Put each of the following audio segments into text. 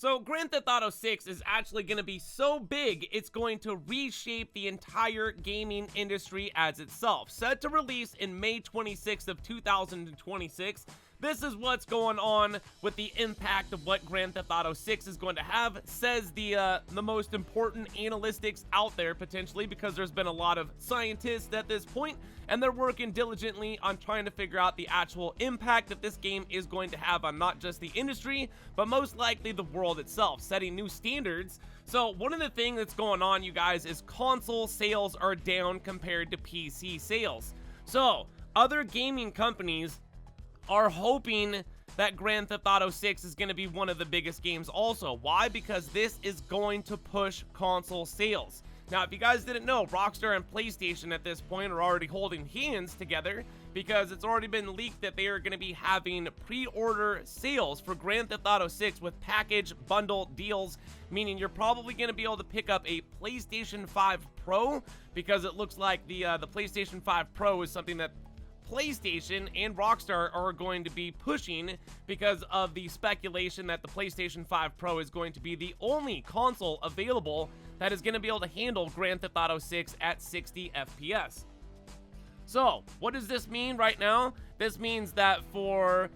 So Grand Theft Auto 6 is actually going to be so big, it's going to reshape the entire gaming industry as itself. Set to release in May 26th of 2026, this is what's going on with the impact of what Grand Theft Auto 6 is going to have, says the most important analytics out there potentially, because there's been a lot of scientists at this point, and they're working diligently on trying to figure out the actual impact that this game is going to have on not just the industry, but most likely the world itself, setting new standards. So one of the things that's going on, you guys, is console sales are down compared to PC sales. So other gaming companies are hoping that Grand Theft Auto 6 is going to be one of the biggest games also. Why? Because this is going to push console sales. Now, if you guys didn't know, Rockstar and PlayStation at this point are already holding hands together, because it's already been leaked that they are going to be having pre-order sales for Grand Theft Auto 6 with package bundle deals, meaning you're probably going to be able to pick up a PlayStation 5 Pro, because it looks like the PlayStation 5 Pro is something that PlayStation and Rockstar are going to be pushing, because of the speculation that the PlayStation 5 Pro is going to be the only console available that is going to be able to handle Grand Theft Auto 6 at 60 FPS. So, what does this mean right now? This means that for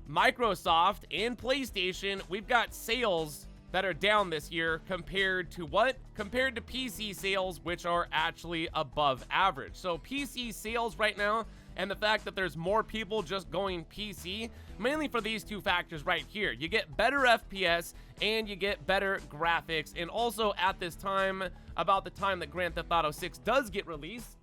Microsoft and PlayStation, we've got sales that are down this year compared to what? Compared to PC sales, which are actually above average. So PC sales right now, and the fact that there's more people just going PC, mainly for these two factors right here. You get better FPS and you get better graphics. And also at this time, about the time that Grand Theft Auto 6 does get released,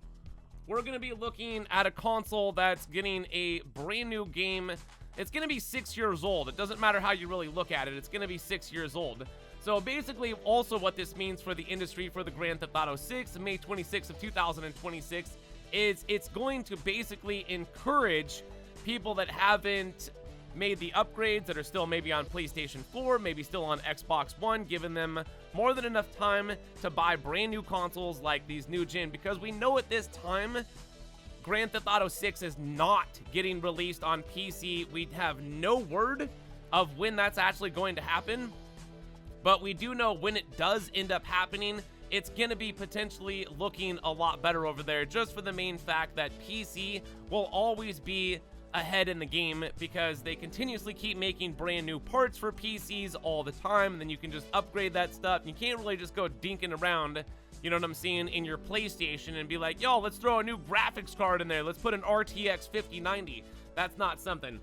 we're going to be looking at a console that's getting a brand new game. It's going to be 6 years old. It doesn't matter how you really look at it. It's going to be 6 years old. So basically, also what this means for the industry for the Grand Theft Auto 6, May 26th of 2026, is it's going to basically encourage people that haven't made the upgrades, that are still maybe on PlayStation 4, maybe still on Xbox One, giving them more than enough time to buy brand new consoles like these new gen, because we know at this time Grand Theft Auto 6 is not getting released on PC. We have no word of when that's actually going to happen, but we do know when it does end up happening, it's going to be potentially looking a lot better over there, just for the main fact that PC will always be ahead in the game, because they continuously keep making brand new parts for PCs all the time, and then you can just upgrade that stuff. You can't really just go dinking around, you know what I'm saying, in your PlayStation and be like, yo, let's throw a new graphics card in there, let's put an RTX 5090. That's not something.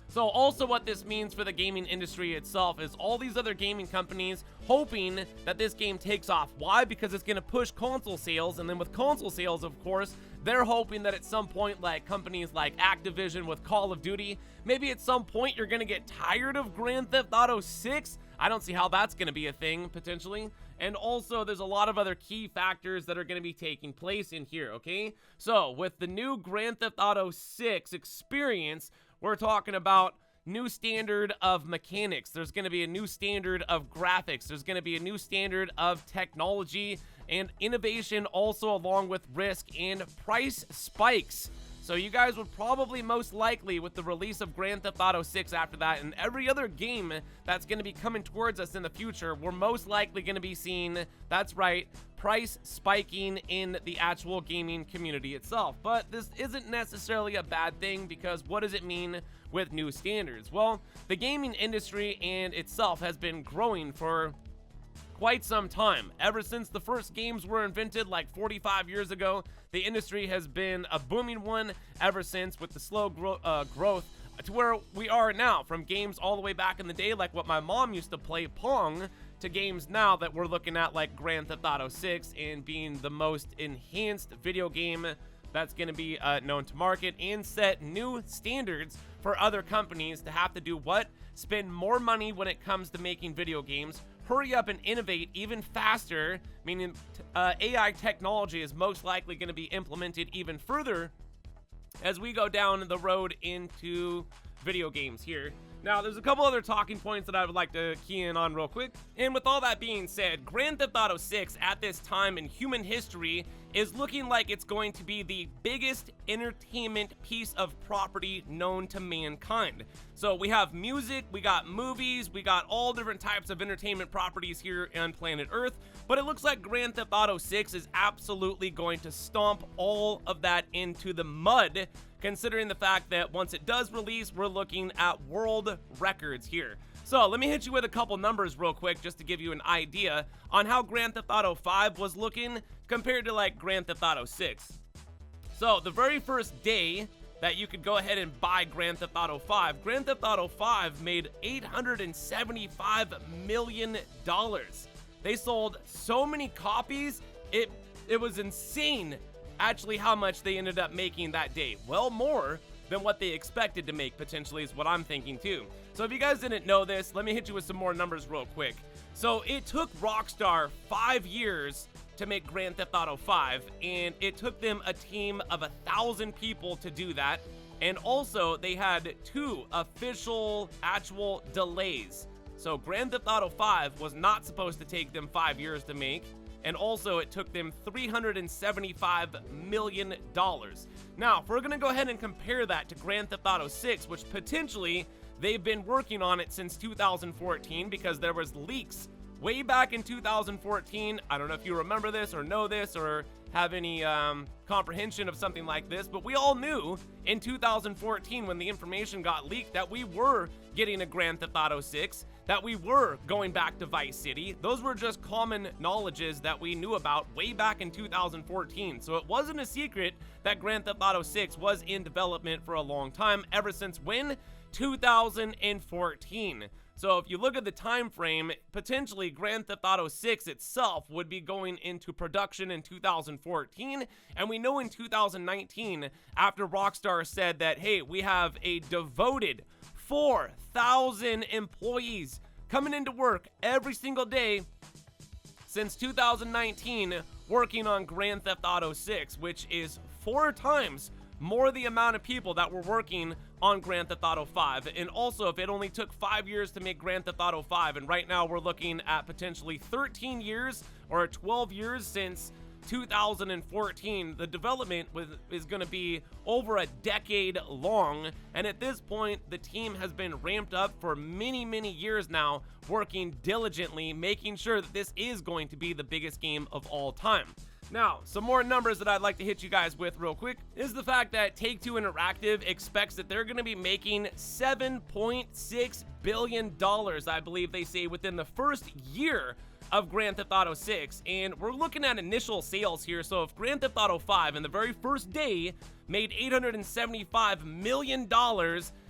So also what this means for the gaming industry itself is all these other gaming companies hoping that this game takes off. Why? Because it's going to push console sales, and then with console sales, of course, they're hoping that at some point, like companies like Activision with Call of Duty, maybe at some point you're going to get tired of Grand Theft Auto 6. I don't see how that's going to be a thing, potentially. And also, there's a lot of other key factors that are going to be taking place in here, okay? So, with the new Grand Theft Auto 6 experience, we're talking about new standard of mechanics. There's going to be a new standard of graphics. There's going to be a new standard of technology and innovation, also along with risk and price spikes. So you guys would probably most likely, with the release of Grand Theft Auto 6 after that, and every other game that's going to be coming towards us in the future, we're most likely going to be seeing, that's right, price spiking in the actual gaming community itself. But this isn't necessarily a bad thing, because what does it mean with new standards? Well, the gaming industry and itself has been growing for quite some time. Ever since the first games were invented like 45 years ago, the industry has been a booming one ever since, with the slow growth to where we are now, from games all the way back in the day like what my mom used to play, Pong, to games now that we're looking at like Grand Theft Auto 6 and being the most enhanced video game that's going to be known to market, and set new standards for other companies to have to do what? Spend more money when it comes to making video games, hurry up and innovate even faster, meaning AI technology is most likely going to be implemented even further as we go down the road into video games here. Now, there's a couple other talking points that I would like to key in on real quick. And with all that being said, Grand Theft Auto 6 at this time in human history is looking like it's going to be the biggest entertainment piece of property known to mankind. So we have music, we got movies, we got all different types of entertainment properties here on planet Earth, but it looks like Grand Theft Auto 6 is absolutely going to stomp all of that into the mud, considering the fact that once it does release, we're looking at world records here. So let me hit you with a couple numbers real quick just to give you an idea on how Grand Theft Auto 5 was looking compared to like Grand Theft Auto 6. So the very first day that you could go ahead and buy Grand Theft Auto 5, Grand Theft Auto 5 made $875 million. They sold so many copies, it was insane actually how much they ended up making that day. Well, more than what they expected to make, potentially, is what I'm thinking too. So if you guys didn't know this, let me hit you with some more numbers real quick. So it took Rockstar 5 years to make Grand Theft Auto 5, and it took them a team of 1,000 people to do that. And also, they had 2 official actual delays. So Grand Theft Auto 5 was not supposed to take them 5 years to make, and also it took them $375 million. Now, if we're gonna go ahead and compare that to Grand Theft Auto 6, which potentially they've been working on it since 2014 because there was leaks way back in 2014. I don't know if you remember this or know this or have any comprehension of something like this, but we all knew in 2014 when the information got leaked that we were getting a Grand Theft Auto 6, that we were going back to Vice City. Those were just common knowledges that we knew about way back in 2014. So it wasn't a secret that Grand Theft Auto 6 was in development for a long time, ever since when? 2014. So if you look at the time frame, potentially Grand Theft Auto 6 itself would be going into production in 2014, and we know in 2019, after Rockstar said that, hey, we have a devoted 4,000 employees coming into work every single day since 2019 working on Grand Theft Auto 6, which is 4 times more the amount of people that were working on Grand Theft Auto 5. And also, if it only took 5 years to make Grand Theft Auto 5, and right now we're looking at potentially 13 years or 12 years since 2014, the development is going to be over a decade long, and at this point the team has been ramped up for many years now, working diligently, making sure that this is going to be the biggest game of all time. Now, some more numbers that I'd like to hit you guys with real quick is the fact that Take-Two Interactive expects that they're going to be making $7.6 billion, I believe they say, within the first year of Grand Theft Auto 6, and we're looking at initial sales here. So if Grand Theft Auto 5 in the very first day made $875 million,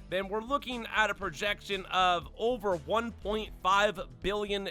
then we're looking at a projection of over $1.5 billion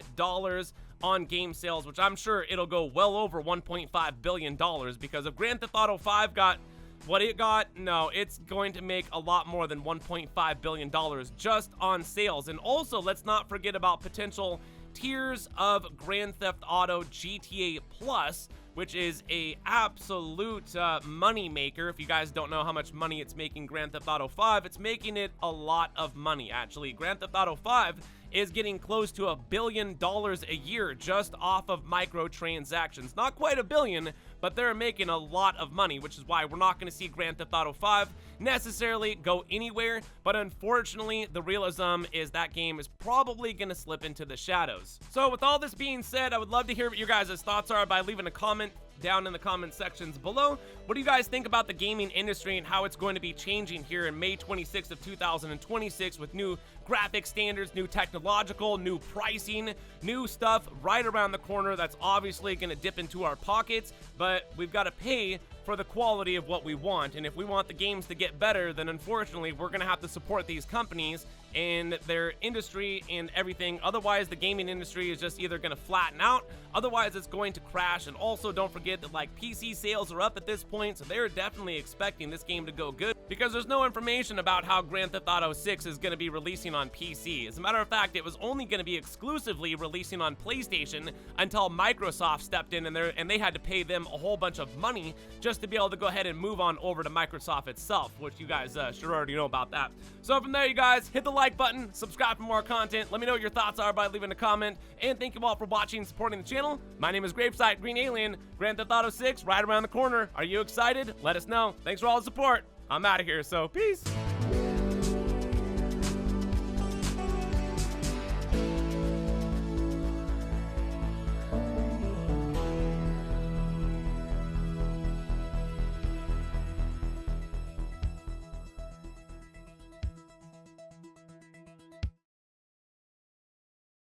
on game sales, which I'm sure it'll go well over $1.5 billion, because if Grand Theft Auto 5 got what it got, no, it's going to make a lot more than $1.5 billion just on sales. And also, let's not forget about potential tiers of Grand Theft Auto GTA Plus, which is a absolute money maker. If you guys don't know how much money it's making Grand Theft Auto 5, it's making it a lot of money, actually. Grand Theft Auto 5 is getting close to $1 billion a year just off of microtransactions. Not quite $1 billion, but they're making a lot of money, which is why we're not going to see Grand Theft Auto 5 necessarily go anywhere. But unfortunately, the realism is that game is probably going to slip into the shadows. So with all this being said, I would love to hear what your guys' thoughts are by leaving a comment down in the comment sections below. What do you guys think about the gaming industry and how it's going to be changing here in May 26th of 2026 with new graphic standards, new technological, new pricing, new stuff right around the corner that's obviously going to dip into our pockets, but we've got to pay for the quality of what we want. And if we want the games to get better, then unfortunately we're going to have to support these companies and their industry and everything. Otherwise, the gaming industry is just either going to flatten out, otherwise it's going to crash. And also, don't forget that like PC sales are up at this point, so they're definitely expecting this game to go good, because there's no information about how Grand Theft Auto 6 is going to be releasing on PC. As a matter of fact, it was only going to be exclusively releasing on PlayStation until Microsoft stepped in and they had to pay them a whole bunch of money just to be able to go ahead and move on over to Microsoft itself, which you guys should already know about that. So from there, you guys, hit the like like button, subscribe for more content. Let me know what your thoughts are by leaving a comment. And thank you all for watching and supporting the channel. My name is GRAVESIGHT Green Alien. Grand Theft Auto 6 right around the corner. Are you excited? Let us know. Thanks for all the support. I'm out of here, so peace.